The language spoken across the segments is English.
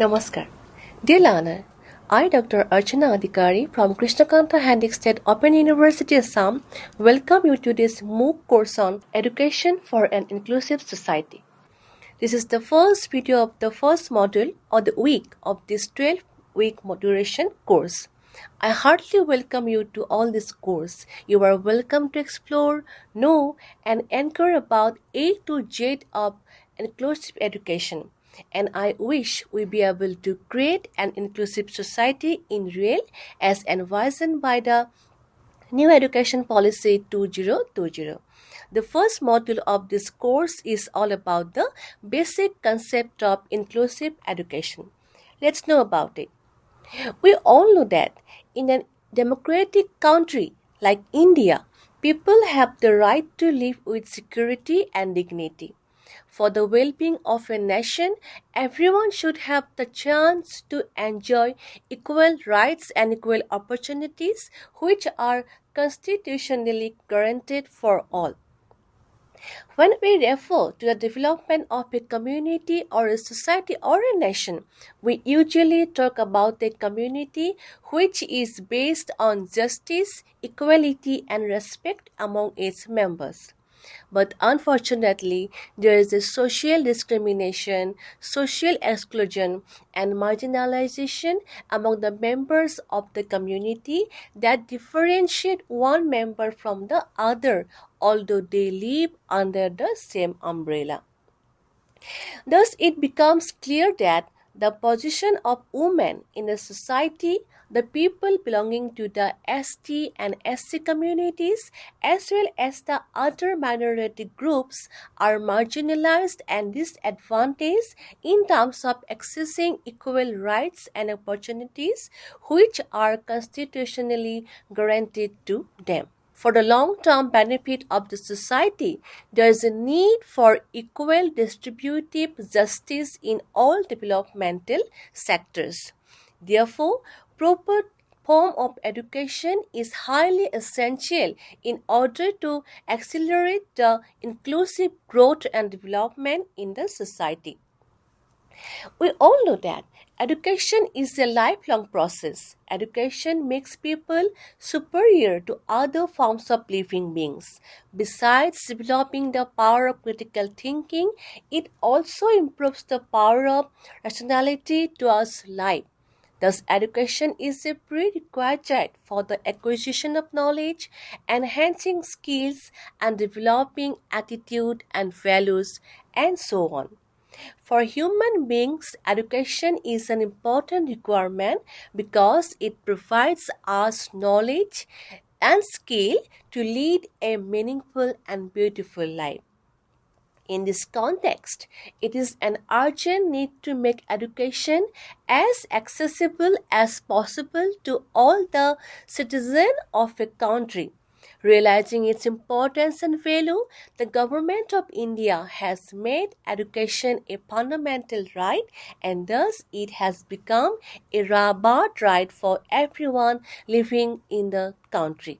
Namaskar. Dear learner, I, Dr. Archana Adhikari from Krishnakanta Handicap State Open University, Assam, welcome you to this MOOC course on Education for an Inclusive Society. This is the first video of the first module or the week of this 12-week duration course. I heartily welcome you to all this course. You are welcome to explore, know, and inquire about A to Z of inclusive education. And I wish we be able to create an inclusive society in real as envisioned by the New Education Policy 2020. The first module of this course is all about the basic concept of inclusive education. Let's know about it. We all know that in a democratic country like India, people have the right to live with security and dignity. For the well being of a nation, everyone should have the chance to enjoy equal rights and equal opportunities which are constitutionally guaranteed for all. When we refer to the development of a community or a society or a nation, we usually talk about a community which is based on justice, equality, and respect among its members. But unfortunately, there is a social discrimination, social exclusion, and marginalization among the members of the community that differentiate one member from the other, although they live under the same umbrella. Thus, it becomes clear that the position of women in a society, the people belonging to the ST and SC communities, as well as the other minority groups, are marginalized and disadvantaged in terms of accessing equal rights and opportunities which are constitutionally guaranteed to them. For the long term benefit of the society, there is a need for equal distributive justice in all developmental sectors. Therefore, proper form of education is highly essential in order to accelerate the inclusive growth and development in the society. We all know that education is a lifelong process. Education makes people superior to other forms of living beings. Besides developing the power of critical thinking, it also improves the power of rationality towards life. Thus, education is a prerequisite for the acquisition of knowledge, enhancing skills, and developing attitude and values, and so on. For human beings, education is an important requirement because it provides us knowledge and skill to lead a meaningful and beautiful life. In this context, it is an urgent need to make education as accessible as possible to all the citizens of a country. Realizing its importance and value, the Government of India has made education a fundamental right and thus it has become a robust right for everyone living in the country.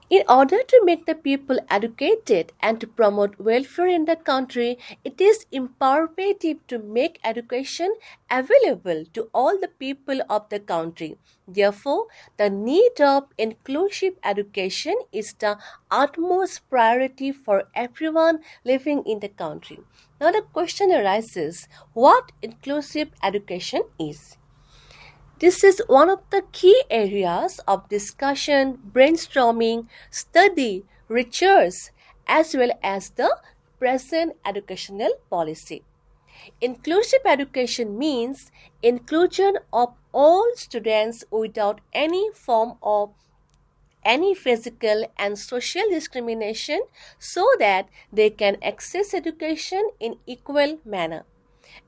In order to make the people educated and to promote welfare in the country, it is imperative to make education available to all the people of the country. Therefore, the need of inclusive education is the utmost priority for everyone living in the country. Now, the question arises, what inclusive education is? This is one of the key areas of discussion, brainstorming, study, research, as well as the present educational policy. Inclusive education means inclusion of all students without any form of any physical and social discrimination so that they can access education in equal manner.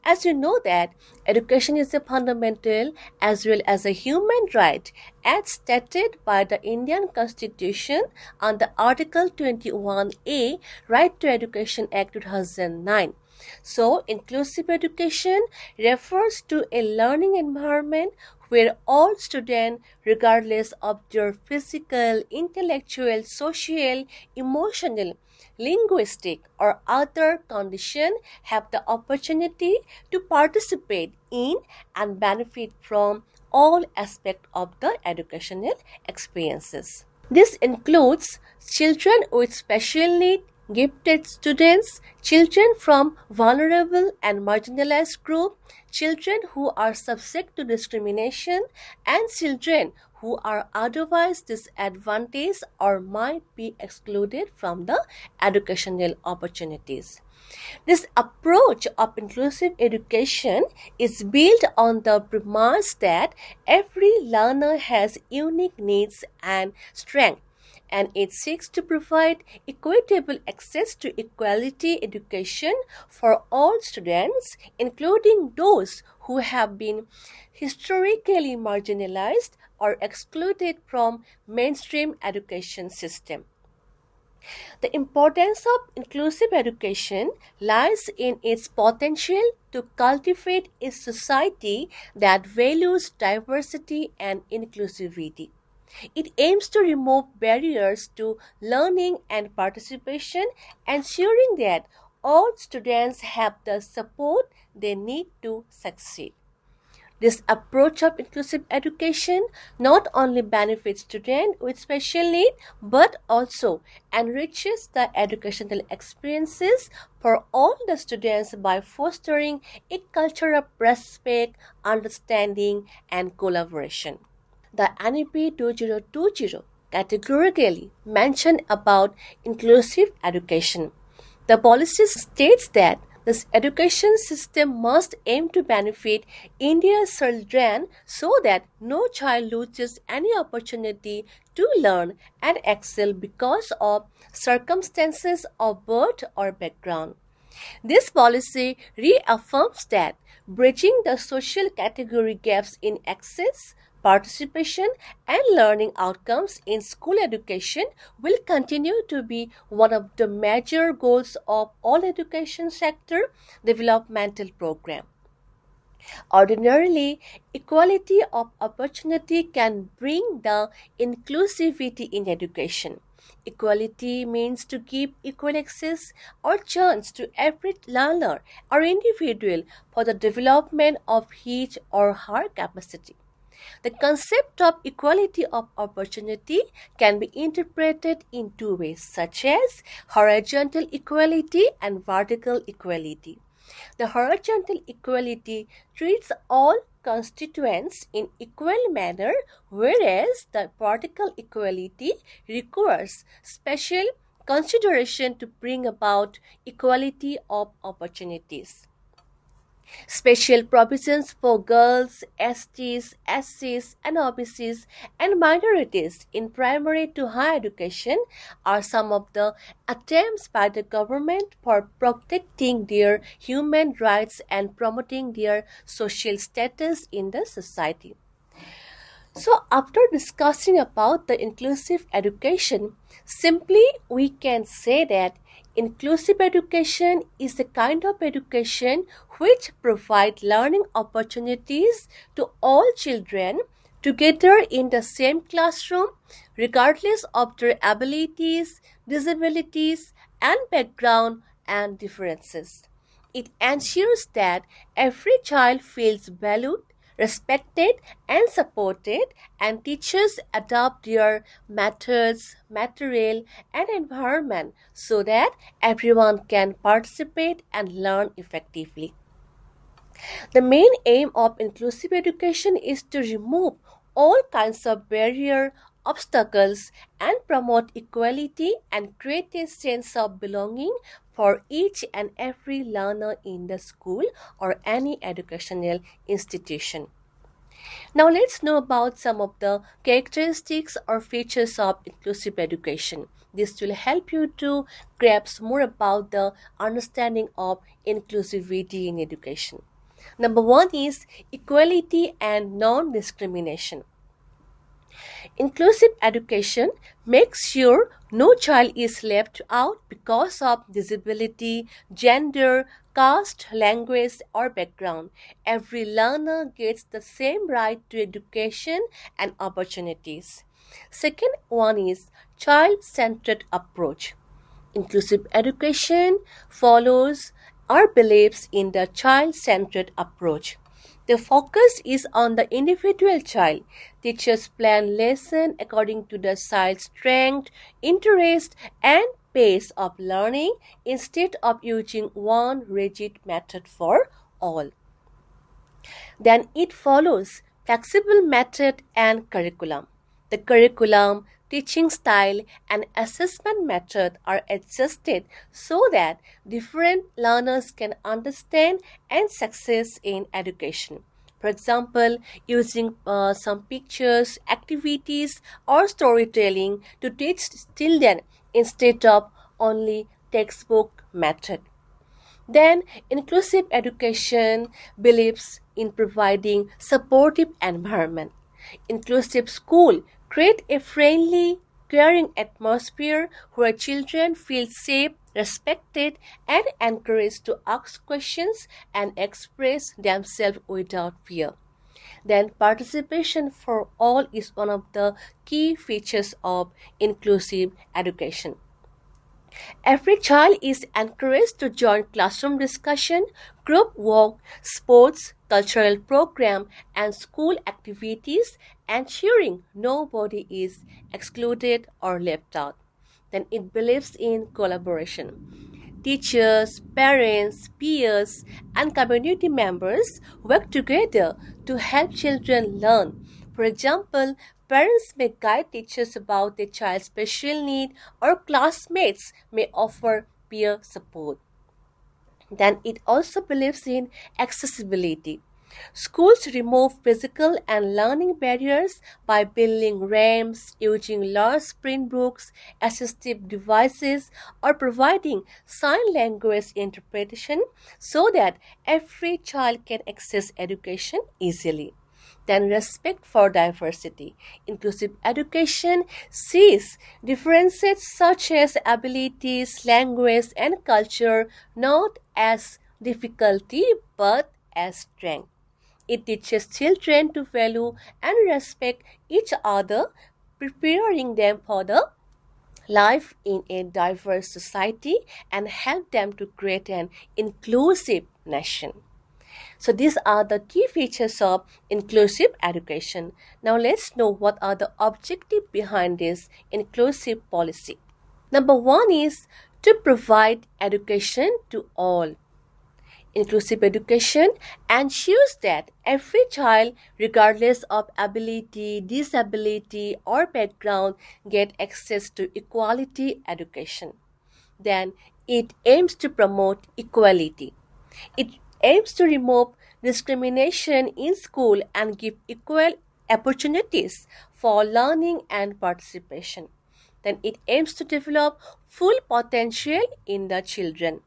As you know that education is a fundamental as well as a human right as stated by the Indian Constitution under Article 21A Right to Education Act 2009. So, inclusive education refers to a learning environment where all students, regardless of their physical, intellectual, social, emotional, linguistic, or other condition, have the opportunity to participate in and benefit from all aspects of the educational experiences. This includes children with special needs, gifted students, children from vulnerable and marginalized groups, children who are subject to discrimination, and children who are otherwise disadvantaged or might be excluded from the educational opportunities. This approach of inclusive education is built on the premise that every learner has unique needs and strengths, and it seeks to provide equitable access to equality education for all students, including those who have been historically marginalized or excluded from mainstream education system. The importance of inclusive education lies in its potential to cultivate a society that values diversity and inclusivity. It aims to remove barriers to learning and participation, ensuring that all students have the support they need to succeed. This approach of inclusive education not only benefits students with special need but also enriches the educational experiences for all the students by fostering a culture of respect, understanding, and collaboration. The NEP 2020 categorically mentioned about inclusive education. The policy states that this education system must aim to benefit India's children so that no child loses any opportunity to learn and excel because of circumstances of birth or background. This policy reaffirms that bridging the social category gaps in access, participation, and learning outcomes in school education will continue to be one of the major goals of all education sector developmental program. Ordinarily, equality of opportunity can bring the inclusivity in education. Equality means to give equal access or chance to every learner or individual for the development of his or her capacity. The concept of equality of opportunity can be interpreted in two ways, such as horizontal equality and vertical equality. The horizontal equality treats all constituents in equal manner, whereas the vertical equality requires special consideration to bring about equality of opportunities. Special provisions for girls, STs, SCs, and OBCs and minorities in primary to higher education are some of the attempts by the government for protecting their human rights and promoting their social status in the society. So, after discussing about the inclusive education, simply we can say that inclusive education is the kind of education which provides learning opportunities to all children together in the same classroom, regardless of their abilities, disabilities, and background and differences. It ensures that every child feels valued, respected, and supported, and teachers adopt their methods, material, and environment so that everyone can participate and learn effectively. The main aim of inclusive education is to remove all kinds of barrier, obstacles, and promote equality and create a sense of belonging for each and every learner in the school or any educational institution. Now let's know about some of the characteristics or features of inclusive education. This will help you to grasp more about the understanding of inclusivity in education. Number one is equality and non-discrimination. Inclusive education makes sure no child is left out because of disability, gender, caste, language, or background. Every learner gets the same right to education and opportunities. Second one is child-centered approach. Inclusive education follows or believes in the child centered approach. The focus is on the individual child. Teachers plan lessons according to the child's strength, interest, and pace of learning instead of using one rigid method for all. Then it follows flexible method and curriculum. The curriculum, teaching style, and assessment method are adjusted so that different learners can understand and success in education. For example, using some pictures, activities, or storytelling to teach children instead of only textbook method. Then, inclusive education believes in providing supportive environment. Inclusive school create a friendly, caring atmosphere where children feel safe, respected, and encouraged to ask questions and express themselves without fear. Then, participation for all is one of the key features of inclusive education. Every child is encouraged to join classroom discussion, group work, sports, cultural program, and school activities, ensuring nobody is excluded or left out. Then it believes in collaboration. Teachers, parents, peers, and community members work together to help children learn. For example, parents may guide teachers about their child's special need, or classmates may offer peer support. Then it also believes in accessibility. Schools remove physical and learning barriers by building ramps, using large print books, assistive devices, or providing sign language interpretation so that every child can access education easily. Then respect for diversity. Inclusive education sees differences such as abilities, language, and culture not as difficulty but as strength. It teaches children to value and respect each other, preparing them for the life in a diverse society and help them to create an inclusive nation. So these are the key features of inclusive education. Now let's know what are the objectives behind this inclusive policy. Number one is to provide education to all. Inclusive education ensures that every child, regardless of ability, disability, or background, get access to equality education. Then it aims to promote equality. It aims to remove discrimination in school and give equal opportunities for learning and participation. Then it aims to develop full potential in the children.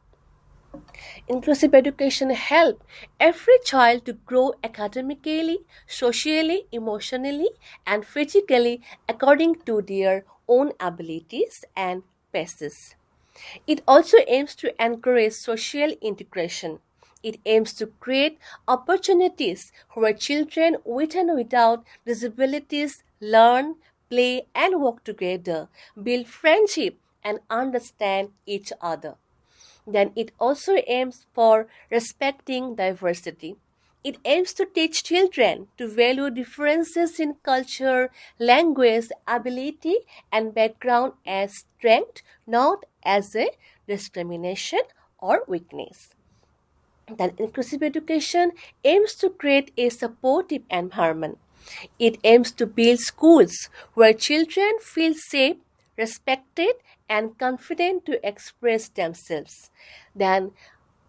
Inclusive education helps every child to grow academically, socially, emotionally, and physically according to their own abilities and paces. It also aims to encourage social integration. It aims to create opportunities where children with and without disabilities learn, play, and work together, build friendship, and understand each other. Then it also aims for respecting diversity. It aims to teach children to value differences in culture, language, ability, and background as strength, not as a discrimination or weakness. Then inclusive education aims to create a supportive environment. It aims to build schools where children feel safe, respected, and confident to express themselves. Then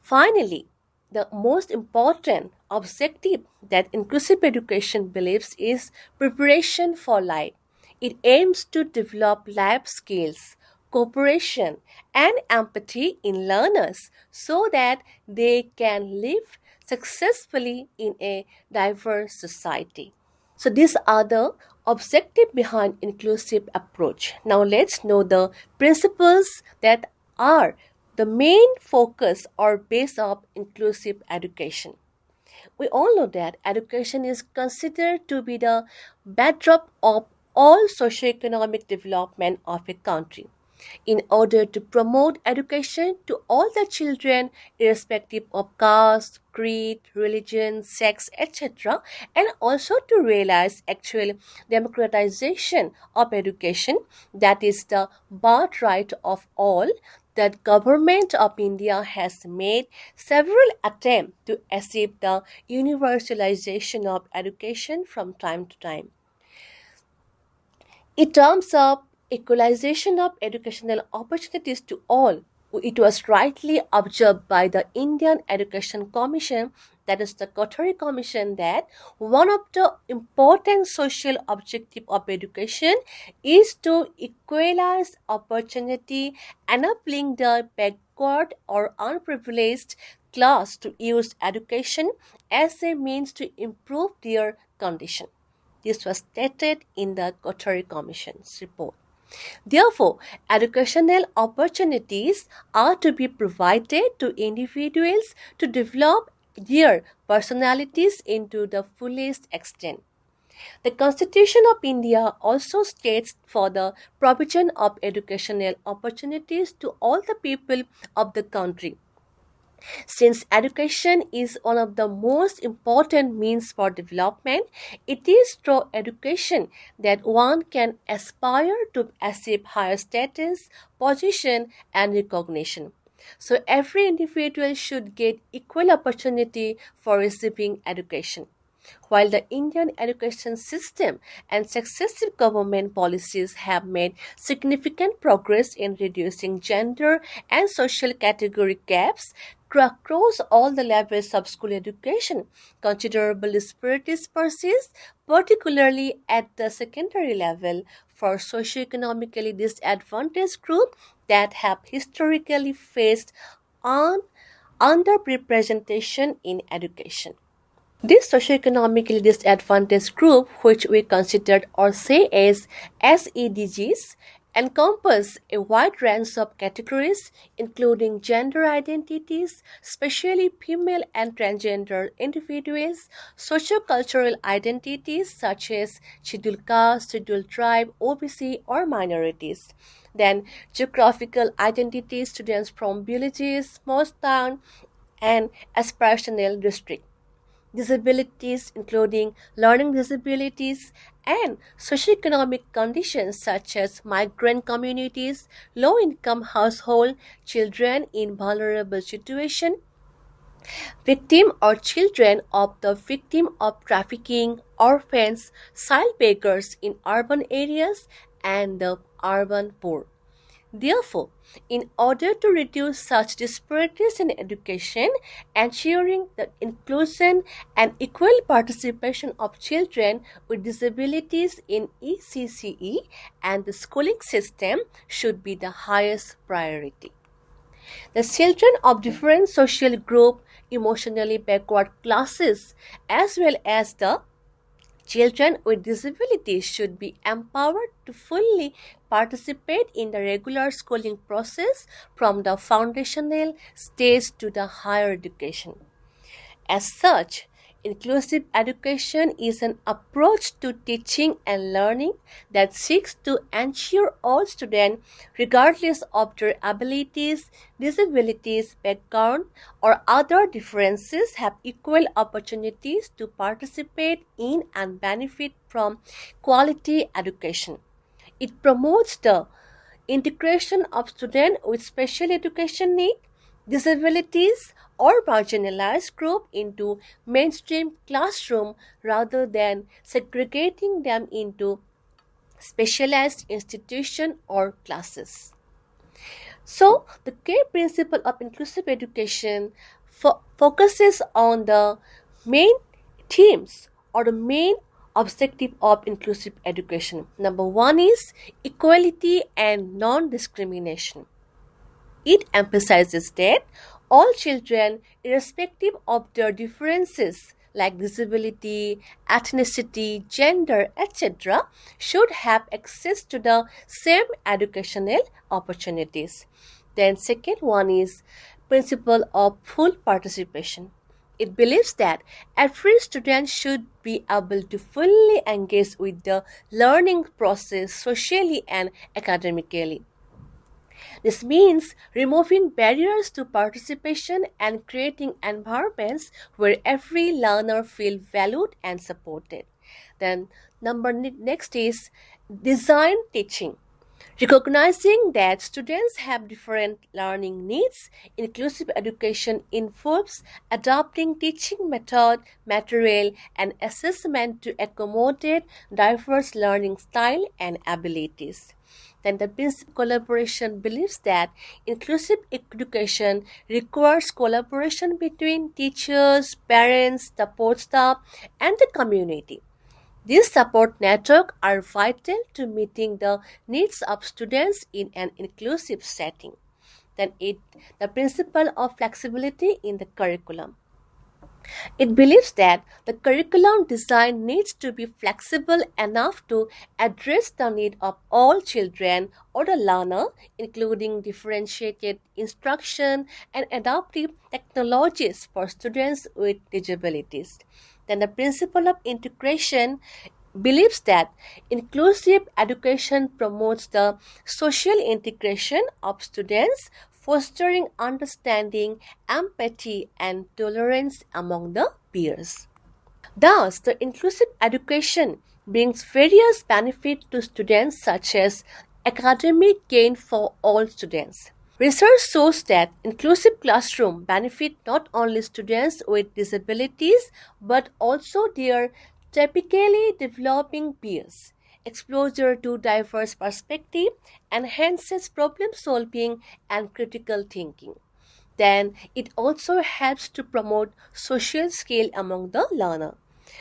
finally, the most important objective that inclusive education believes is preparation for life. It aims to develop life skills, cooperation, and empathy in learners so that they can live successfully in a diverse society. So these are the objective behind inclusive approach. Now let's know the principles that are the main focus or base of inclusive education. We all know that education is considered to be the bedrock of all socioeconomic development of a country. In order to promote education to all the children, irrespective of caste, creed, religion, sex, etc., and also to realize actual democratization of education, that is the birthright of all, that government of India has made several attempts to achieve the universalization of education from time to time. In terms of equalization of educational opportunities to all, it was rightly observed by the Indian Education Commission, that is the Kothari Commission, that one of the important social objective of education is to equalize opportunity, enabling the backward or unprivileged class to use education as a means to improve their condition. This was stated in the Kothari Commission's report. Therefore, educational opportunities are to be provided to individuals to develop their personalities into the fullest extent. The Constitution of India also states for the provision of educational opportunities to all the people of the country. Since education is one of the most important means for development, it is through education that one can aspire to achieve higher status, position, and recognition. So every individual should get equal opportunity for receiving education. While the Indian education system and successive government policies have made significant progress in reducing gender and social category gaps across all the levels of school education, considerable disparities persist, particularly at the secondary level for socioeconomically disadvantaged groups that have historically faced an underrepresentation in education. This socioeconomically disadvantaged group, which we considered or say as SEDGs, encompass a wide range of categories including gender identities, especially female and transgender individuals, sociocultural identities such as scheduled caste, scheduled tribe, OBC, or minorities. Then geographical identities, students from villages, small town, and aspirational district. Disabilities, including learning disabilities and socioeconomic conditions such as migrant communities, low income household, children in vulnerable situation, victim or children of the victim of trafficking, orphans, child beggars in urban areas, and the urban poor. Therefore, in order to reduce such disparities in education, ensuring the inclusion and equal participation of children with disabilities in ECCE and the schooling system should be the highest priority. The children of different social group, emotionally backward classes, as well as the children with disabilities should be empowered to fully participate in the regular schooling process from the foundational stage to the higher education. As such, inclusive education is an approach to teaching and learning that seeks to ensure all students, regardless of their abilities, disabilities, background, or other differences, have equal opportunities to participate in and benefit from quality education. It promotes the integration of students with special education needs, disabilities, or marginalized group into mainstream classroom rather than segregating them into specialized institution or classes. So, the key principle of inclusive education focuses on the main themes or the main objective of inclusive education. Number one is equality and non-discrimination. It emphasizes that all children, irrespective of their differences, like disability, ethnicity, gender, etc., should have access to the same educational opportunities. Then second one is principle of full participation. It believes that every student should be able to fully engage with the learning process socially and academically. This means removing barriers to participation and creating environments where every learner feels valued and supported. Then next is design teaching. Recognizing that students have different learning needs, inclusive education involves adopting teaching method, material, and assessment to accommodate diverse learning style and abilities. Then the principle collaboration believes that inclusive education requires collaboration between teachers, parents, support staff, and the community. These support networks are vital to meeting the needs of students in an inclusive setting. Then the principle of flexibility in the curriculum. It believes that the curriculum design needs to be flexible enough to address the need of all children or the learner, including differentiated instruction and adaptive technologies for students with disabilities. Then the principle of integration believes that inclusive education promotes the social integration of students, fostering understanding, empathy, and tolerance among the peers. Thus, the inclusive education brings various benefits to students such as academic gain for all students. Research shows that inclusive classroom benefit not only students with disabilities but also their typically developing peers. Exposure to diverse perspectives enhances problem solving and critical thinking. Then it also helps to promote social skill among the learner.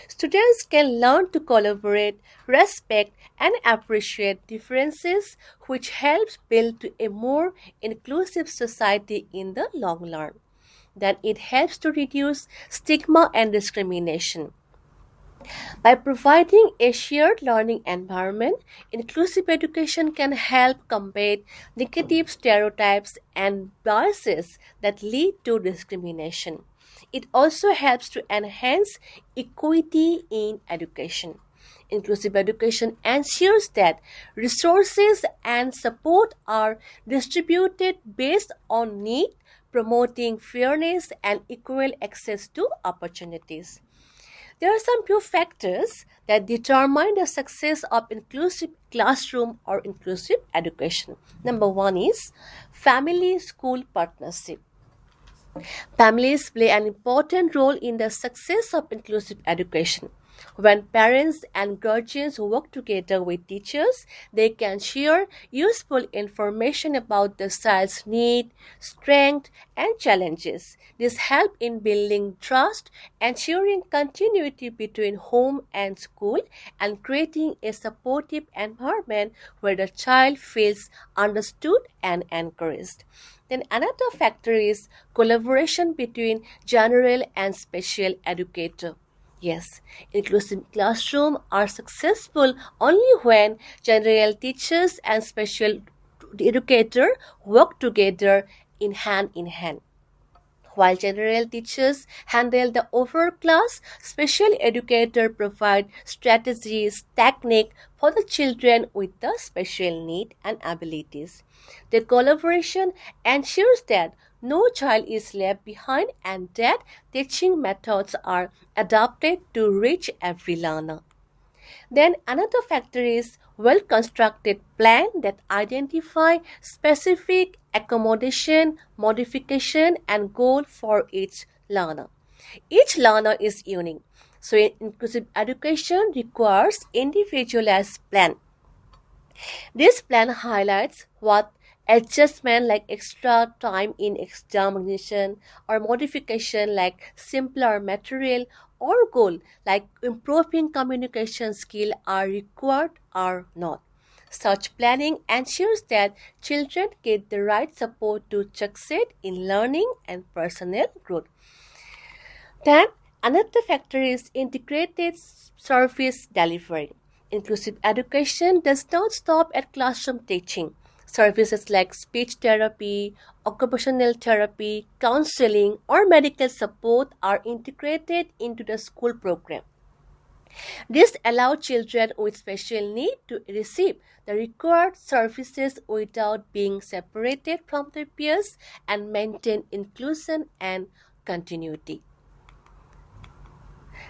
Students can learn to collaborate, respect, and appreciate differences, which helps build to a more inclusive society in the long run. Then it helps to reduce stigma and discrimination. By providing a shared learning environment, inclusive education can help combat negative stereotypes and biases that lead to discrimination. It also helps to enhance equity in education. Inclusive education ensures that resources and support are distributed based on need, promoting fairness and equal access to opportunities. There are some few factors that determine the success of inclusive classroom or inclusive education. Number one is family school partnership. Families play an important role in the success of inclusive education. When parents and guardians work together with teachers, they can share useful information about the child's need, strength, and challenges. This helps in building trust, ensuring continuity between home and school, and creating a supportive environment where the child feels understood and encouraged. Then another factor is collaboration between general and special educator. Yes, inclusive classrooms are successful only when general teachers and special educator work together in hand. While general teachers handle the overall class, special educators provide strategies, technique for the children with the special need and abilities. The collaboration ensures that no child is left behind and that teaching methods are adapted to reach every learner. Then another factor is well-constructed plan that identify specific accommodation, modification, and goal for each learner. Each learner is unique. So inclusive education requires individualized plan. This plan highlights what adjustment like extra time in examination or modification like simpler material or goal like improving communication skill are required or not. Such planning ensures that children get the right support to succeed in learning and personal growth. Then Another factor is integrated service delivery. Inclusive education does not stop at classroom teaching. Services like speech therapy, occupational therapy, counseling, or medical support are integrated into the school program. This allows children with special need to receive the required services without being separated from their peers and maintain inclusion and continuity.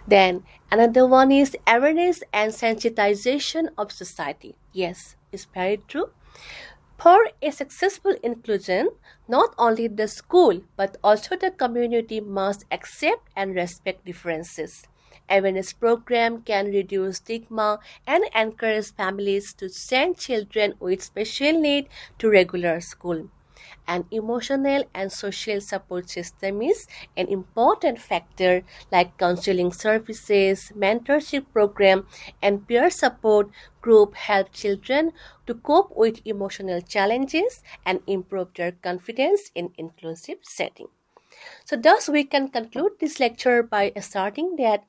Then another one is awareness and sensitization of society. Yes, it's very true. For a successful inclusion, not only the school but also the community must accept and respect differences. Awareness program can reduce stigma and encourage families to send children with special need to regular school. An emotional and social support system is an important factor like counseling services, mentorship program, and peer support group help children to cope with emotional challenges and improve their confidence in inclusive setting. So thus we can conclude this lecture by asserting that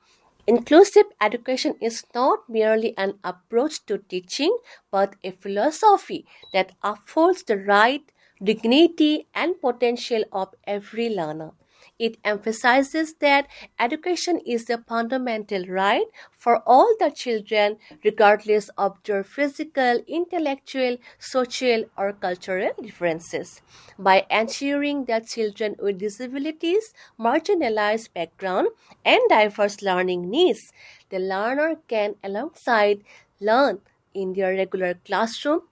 inclusive education is not merely an approach to teaching but a philosophy that upholds the right, dignity, and potential of every learner. It emphasizes that education is a fundamental right for all the children, regardless of their physical, intellectual, social, or cultural differences. By ensuring that children with disabilities, marginalized background, and diverse learning needs, the learner can alongside learn in their regular classroom,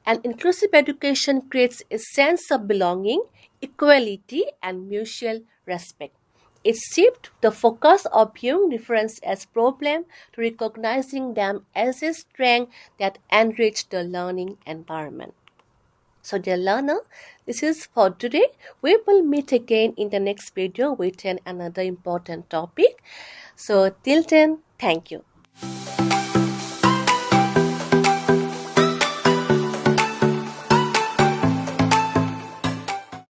and inclusive education creates a sense of belonging, equality, and mutual respect. It shifts the focus of viewing difference as problem to recognizing them as a strength that enrich the learning environment. So dear learner, this is for today. We will meet again in the next video with another important topic. So till then, thank you.